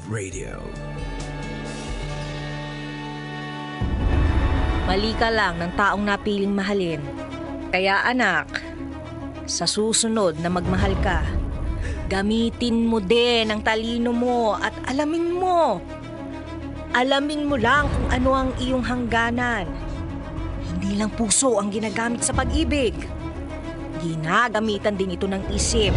Radio. Mali ka lang ng taong napiling mahalin. Kaya anak, sa susunod na magmahal ka, gamitin mo din ang talino mo at alamin mo. Alamin mo lang kung ano ang iyong hangganan. Hindi lang puso ang ginagamit sa pag-ibig. Ginagamitan din ito ng isip.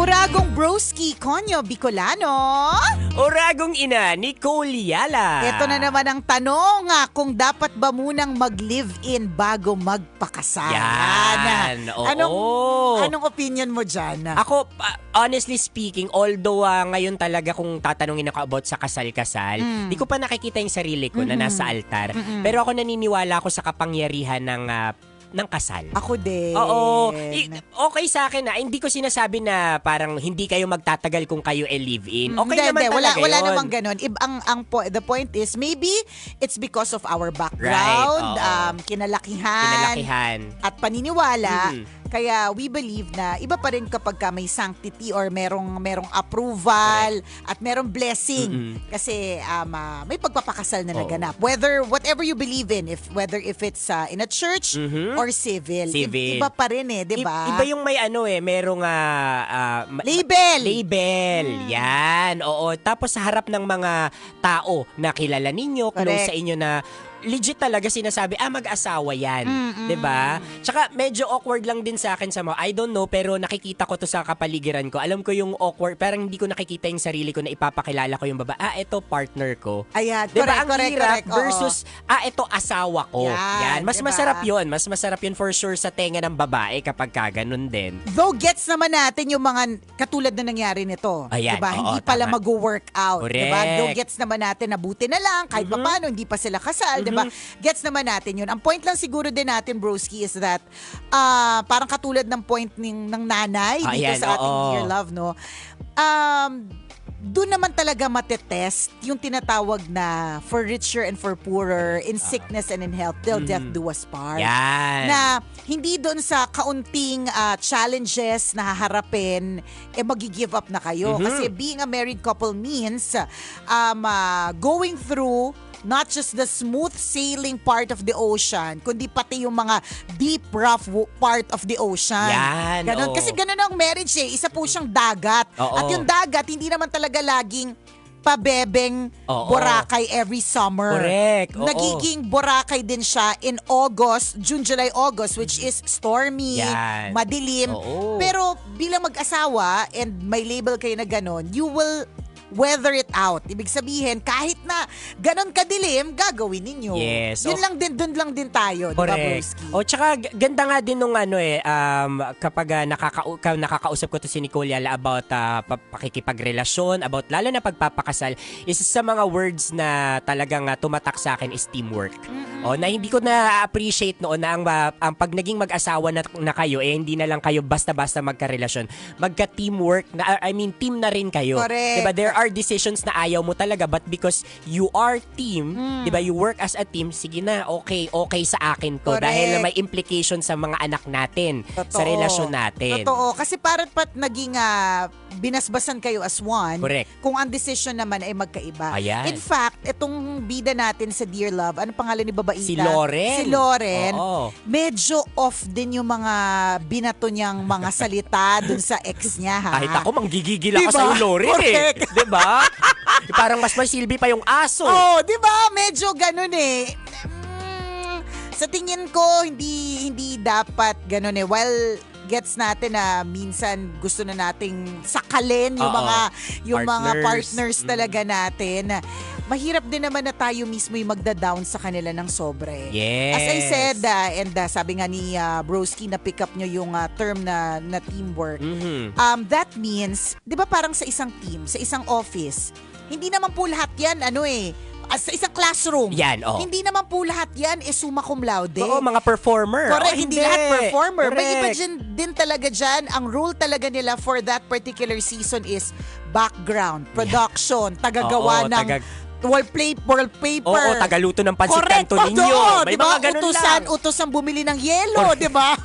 Uragong broski, konyo, Bicolano. Uragong ina, Nicole Yala. Ito na naman ang tanong, kung dapat ba munang mag-live-in bago magpakasal? Yan, oo. Anong opinion mo dyan? Ako, honestly speaking, although ngayon talaga kung tatanungin ako about sa kasal-kasal, di ko pa nakikita yung sarili ko na nasa altar. Pero ako naniniwala ako sa kapangyarihan ng kasal. Ako din. Oo. Okay sa akin na. Hindi ko sinasabi na parang hindi kayo magtatagal kung kayo live-in. Okay naman talaga wala yun. namang ganun. The point is, maybe it's because of our background, Right, kinalakihan, at paniniwala. Kaya we believe na iba pa rin kapag may sanctity or merong approval at merong blessing. Kasi may pagpapakasal na naganap. Whatever you believe in, whether it's in a church or civil. Iba pa rin di ba? Iba yung may merong label. Yan. Oo. Tapos sa harap ng mga tao na kilala ninyo, close sa inyo na legit talaga sinasabi, mag-asawa yan. 'Di ba? Tsaka medyo awkward lang din sa akin sa mga, I don't know, pero nakikita ko to sa kapaligiran ko. Alam ko yung awkward, parang hindi ko nakikita yung sarili ko na ipapakilala ko yung babae. Ito partner ko. Ayan, diba? correct. Versus, ito asawa ko. Yan. Mas diba? masarap yun for sure sa tenga ng babae kapag ganun din. Though gets naman natin yung mga katulad na nangyari nito. Ayan, diba? Hindi pala mag-work out. Correct. Diba? Though gets naman natin na buti na lang, kahit paano, hindi pa sila kasal. Diba? Gets naman natin yun. Ang point lang siguro din natin, broski, is that parang katulad ng point ng nanay dito sa ating Dear Love, no? Doon naman talaga matetest yung tinatawag na for richer and for poorer, in sickness and in health, till death do us part. Yan. Na hindi doon sa kaunting challenges na haharapin, magi-give up na kayo. Kasi being a married couple means going through not just the smooth sailing part of the ocean, kundi pati yung mga deep, rough part of the ocean. Yan. Ganon. Kasi ganon ang marriage Isa po siyang dagat. At yung dagat, hindi naman talaga laging pabebeng Boracay every summer. Correct. Nagiging Boracay din siya in August, June, July, August, which is stormy, madilim. Pero bilang mag-asawa and may label kayo na ganon, you will weather it out. Ibig sabihin, kahit na ganon kadilim, gagawin ninyo. Yes. Yun lang din, dun lang din tayo. Diba, Broski? Tsaka ganda nga din nung kapag nakakausap ko to si Nicole Yala about pakikipagrelasyon, about lalo na pagpapakasal, isa sa mga words na talagang tumatak sa akin is teamwork. Na hindi ko na-appreciate noon na ang pag naging mag-asawa na kayo, hindi na lang kayo basta-basta magkarelasyon. Magka-teamwork, team na rin kayo. Correct. Diba, there are decisions na ayaw mo talaga, but because you are team, diba, you work as a team, sige na, okay sa akin to. Correct. Dahil may implication sa mga anak natin, sa relasyon natin. Totoo. Kasi parang naging binasbasan kayo as one. Correct. Kung ang decision naman ay magkaiba. Ayan. In fact, itong bida natin sa Dear Love, ano pangalan ni babaita? Si Lauren. Medyo off din yung mga binato niyang mga salita dun sa ex niya, ha? Kahit ako, manggigigil ako Diba? sa'yo, Lauren. Correct. Diba? Parang mas may silbi pa yung aso. Diba? Medyo ganun sa tingin ko, hindi dapat ganun While gets natin na minsan gusto na nating sakalin yung mga partners talaga natin. Mahirap din naman na tayo mismo yung magda-down sa kanila ng sobre. Yes. As I said, and sabi nga ni Broski na pick up nyo yung term na teamwork. That means, di ba parang sa isang team, sa isang office, hindi naman po lahat yan, sa isang classroom. Yan, Hindi naman po lahat yan summa cum laude. Mga performer. Correct, hindi lahat performer. Correct. May iba din talaga dyan. Ang role talaga nila for that particular season is background, production, tagagawa ng wallpaper. Oo, tagaluto ng pansit Correct kanto pa ninyo. doon, May diba? mga ganun lang. Utusan bumili ng yelo, di ba?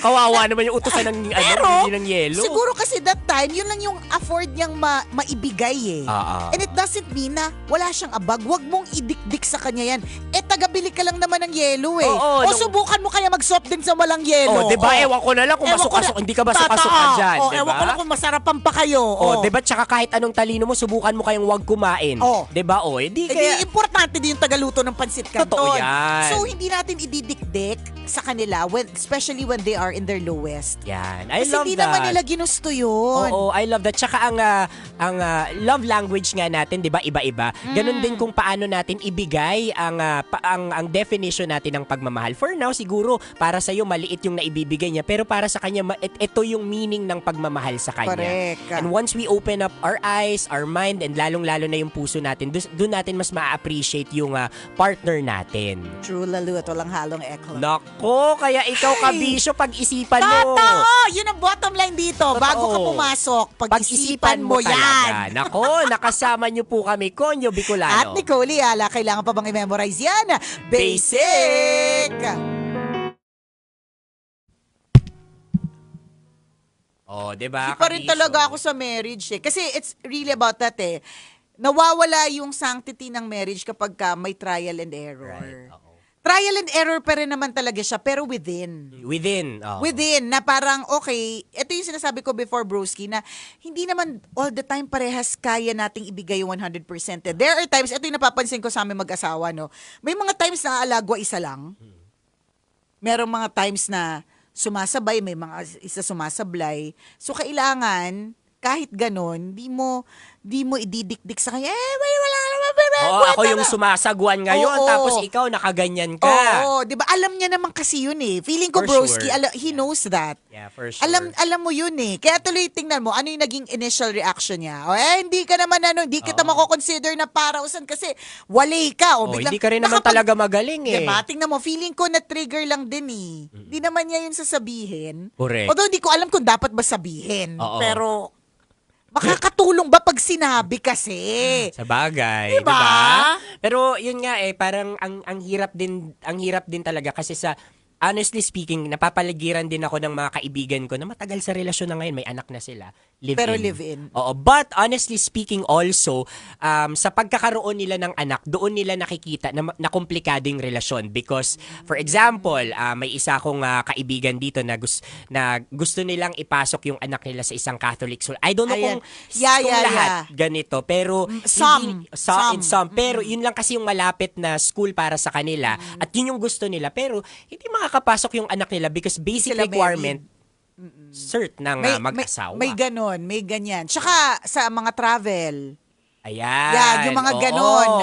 Kawawa naman yung utusan ng bumili ng yelo. Siguro kasi that time, yun lang yung afford niyang maibigay eh. And it doesn't mean na wala siyang abag. Huwag mong idikdik sa kanya yan. Tagabili ka lang naman ng yelo eh. Oo, subukan mo kaya mag-soft drinks sa walang yelo. Di ba? Ewan ko na lang kung hindi ka basok-asok ka dyan. Ewan ko lang kung masarapan pa kayo. Di ba? Tsaka kahit anong talino mo, subukan mo kayong wag kumain. Di ba? Di kaya... importante din yung tagaluto ng pansit canton. Totoo yan. So, hindi natin ididikdik sa kanila, especially when they are in their lowest. Yan. Kasi hindi naman nila ginusto yun. Oo, I love that. Tsaka ang love language nga natin, di ba, iba-iba. Ganon din kung paano natin ibigay ang definition natin ng pagmamahal. For now, siguro, para sa'yo, maliit yung naibibigay niya. Pero para sa kanya, ito yung meaning ng pagmamahal sa kanya. Correct. And once we open up our eyes, our mind, and lalong-lalo na yung puso natin, doon natin mas ma-appreciate yung partner natin. True, lalo at walang halong eklo. Nako, kaya ikaw kabisyo, pag-isipan mo. Totoo! Yun ang bottom line dito. Totoo. Bago ka pumasok, pag-isipan mo yan. Talaga. Nako, nakasama niyo po kami, Konyo Bicolano. At Nicole Ala, kailangan pa bang i-memorize yan? Basic! Diba? Di pa rin talaga ako sa marriage eh. Kasi it's really about that eh. Nawawala yung sanctity ng marriage kapag may trial and error. Right. Trial and error pa rin naman talaga siya, pero within. Within, na parang, okay, ito yung sinasabi ko before, broski, na hindi naman all the time parehas kaya nating ibigay yung 100%. There are times, ito yung napapansin ko sa aming mag-asawa, no? May mga times na alagwa isa lang. Merong mga times na sumasabay, may mga isa sumasablay. So, kailangan, kahit ganon, di mo ididikdik sa kanya, wala naman. Ako yung sumasagwan ngayon, tapos ikaw nakaganyan ka. Oo, di ba? Alam niya naman kasi yun eh. Feeling ko, broski, he knows that. Yeah, for sure. Alam mo yun eh. Kaya tuloy tingnan mo, ano yung naging initial reaction niya. Hindi ka naman hindi kita mako-consider na parausan kasi wali ka. Biglang, hindi ka rin naman talaga magaling eh. Diba? Tingnan mo, feeling ko na-trigger lang din eh. Hindi naman niya yun sasabihin. Correct. Although hindi ko alam kung dapat ba sabihin. Pero, makakatulong ba pag sinabi kasi? Sa bagay, diba? Pero yun nga parang ang hirap din talaga kasi honestly speaking, napapaligiran din ako ng mga kaibigan ko na matagal sa relasyon na ngayon, may anak na sila. Pero live-in. Oo, but honestly speaking also, sa pagkakaroon nila ng anak, doon nila nakikita na komplikadong relasyon. Because, for example, may isa akong kaibigan dito na gusto nilang ipasok yung anak nila sa isang Catholic school. I don't know kung lahat ganito, pero some. Pero yun lang kasi yung malapit na school para sa kanila at yun yung gusto nila. Pero hindi makakapasok yung anak nila because basic requirement cert ng mag-asawa. May ganon, may ganyan. Tsaka sa mga travel. Ayan. Yeah, yung mga ganon,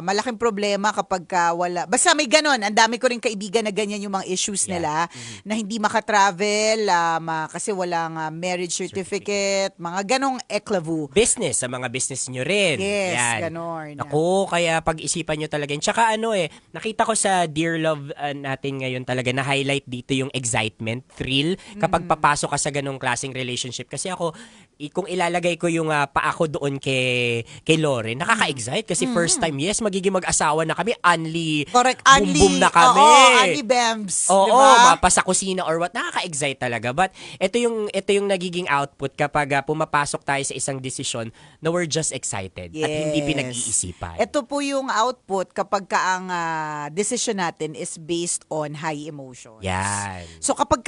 malaking problema kapag wala. Basta may ganon. Ang dami ko rin kaibigan na ganyan yung mga issues nila na hindi makatravel kasi walang marriage certificate, mga ganong eklavu. Business, sa mga business nyo rin. Yes, yan. ganon. Ako, kaya pag-isipan nyo talaga yun. Tsaka nakita ko sa Dear Love natin ngayon talaga na highlight dito yung excitement, thrill, kapag papasok ka sa ganong klaseng relationship. Kasi ako, kung ilalagay ko yung paa ko doon kay Lore, nakaka-excite kasi first time, yes, magiging mag-asawa na kami, correct, boom na kami. Anli Bems. Oo, diba? mapa sa kusina or what, nakaka-excite talaga. But ito yung nagiging output kapag pumapasok tayo sa isang desisyon na we're just excited at hindi pinag-iisipan. Ito po yung output kapag ang decision natin is based on high emotions. Yan. So kapag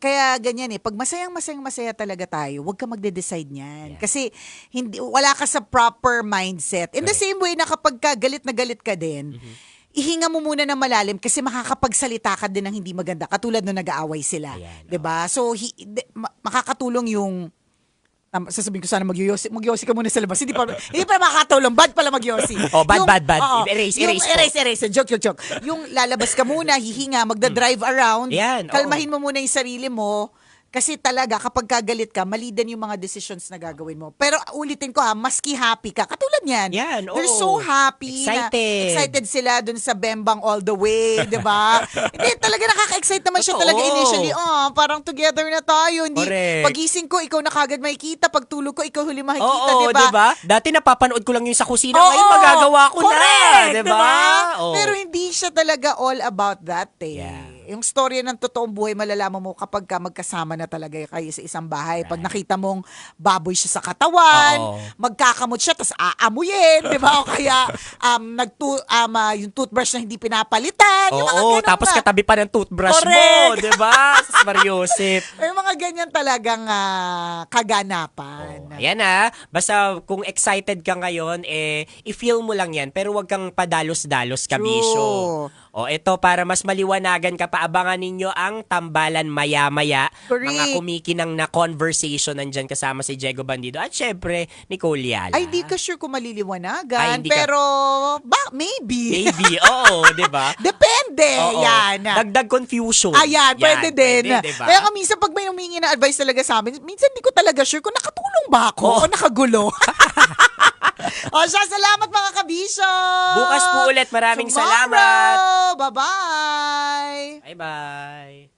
kaya ganyan pag masaya talaga tayo, huwag ka magde-decide niyan. Yeah. Kasi wala ka sa proper mindset. In the same way na kapag galit na galit ka din, ihinga mo muna ng malalim kasi makakapagsalita ka din ng hindi maganda. Katulad nung nag-aaway sila. Ayan, 'di ba? So makakatulong yung sasabihin ko sana magyosi ka muna sa labas. Hindi pa makakatulong. Bad pala magyosi. Bad. Erase. Joke. Yung lalabas ka muna, hihinga, magda-drive around. Yan, kalmahin mo muna yung sarili mo. Kasi talaga, kapag kagalit ka, mali din yung mga decisions na gagawin mo. Pero ulitin ko maski happy ka, katulad yan. Yan, They're oo. so happy. Excited sila dun sa Bembang all the way, di ba? Hindi, talaga nakaka-excite naman siya Totoo. talaga initially. Parang together na tayo. Hindi, Correct. pagising ko, ikaw na kagad makikita. Pag tulog ko, ikaw huli makikita, Oo, di ba? diba? Dati napapanood ko lang yung sa kusina. Oo, Ngayon magagawa ko correct, na. Diba? diba? Oo. Pero hindi siya talaga all about that Yeah. Yung storya ng totoong buhay, malalaman mo kapag ka magkasama na talaga kayo sa isang bahay. Pag nakita mong baboy siya sa katawan, Oo. magkakamot siya, tapos aamuyin, di ba? O kaya yung toothbrush na hindi pinapalitan. Yung mga Oo, ganun tapos nga. katabi pa ng toothbrush Correct. mo. Diba? Sus Mariosep. May mga ganyan talagang kaganapan. Ayan basta kung excited ka ngayon, i-feel mo lang yan, pero wag kang padalos-dalos, kabisyo. O ito, para mas maliwanagan ka pa, abangan ninyo ang tambalan maya-maya. Correct. Mga kumikinang na conversation nandyan kasama si Diego Bandido at syempre, Nicole Yala. Ay, di ka sure kung maliliwanagan. Ay, hindi ka- pero, maybe. Maybe, oo, di ba? Depende. Oo. Yan. Dagdag confusion. Ayan, pwede din. Pwede, diba? Kaya minsan pag may humingi na advice talaga sa amin, minsan di ko talaga sure kung nakatulong ba ako o nakagulo. O siya, salamat mga kabisyo! Bukas po ulit. Maraming Tomorrow! salamat. Bye-bye! Bye-bye.